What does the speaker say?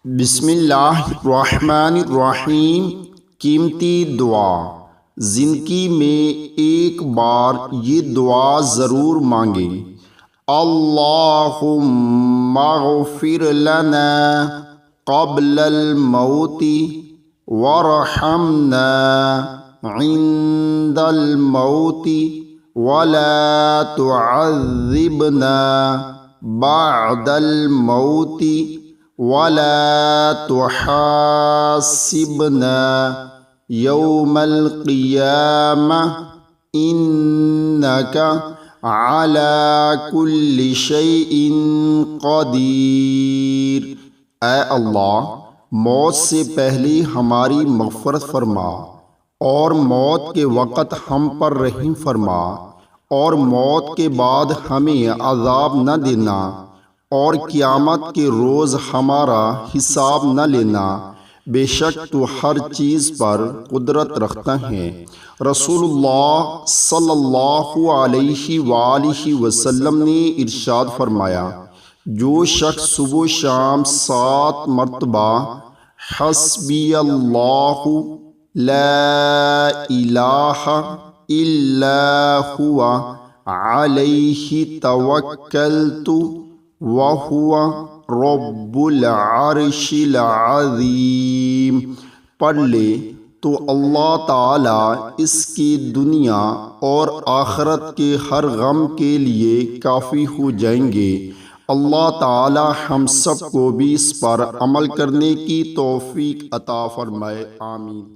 بسم اللہ الرحمن الرحیم۔ قیمتی دعا۔ زندگی میں ایک بار یہ دعا ضرور مانگیں۔ اللہم اغفر لنا قبل الموت وارحمنا عند الموت ولا تعذبنا بعد الموت ولا تحاسبنا يوم القيامة إنك على كل شيء قدیر۔ اے اللہ، موت سے پہلے ہماری مغفرت فرما، اور موت کے وقت ہم پر رحم فرما، اور موت کے بعد ہمیں عذاب نہ دینا، اور قیامت کے روز ہمارا حساب نہ لینا۔ بے شک تو ہر چیز پر قدرت رکھتا ہے۔ رسول اللہ صلی اللہ علیہ وآلہ وسلم نے ارشاد فرمایا، جو شخص صبح و شام 7 مرتبہ حسبی اللہ لا الہ الا هو علیہ توکلت وَهُوَ رَبُّ الْعَرْشِ الْعَظِيمِ پڑھ لے تو اللہ تعالیٰ اس کی دنیا اور آخرت کے ہر غم کے لیے کافی ہو جائیں گے۔ اللہ تعالیٰ ہم سب کو بھی اس پر عمل کرنے کی توفیق عطا فرمائے، آمین۔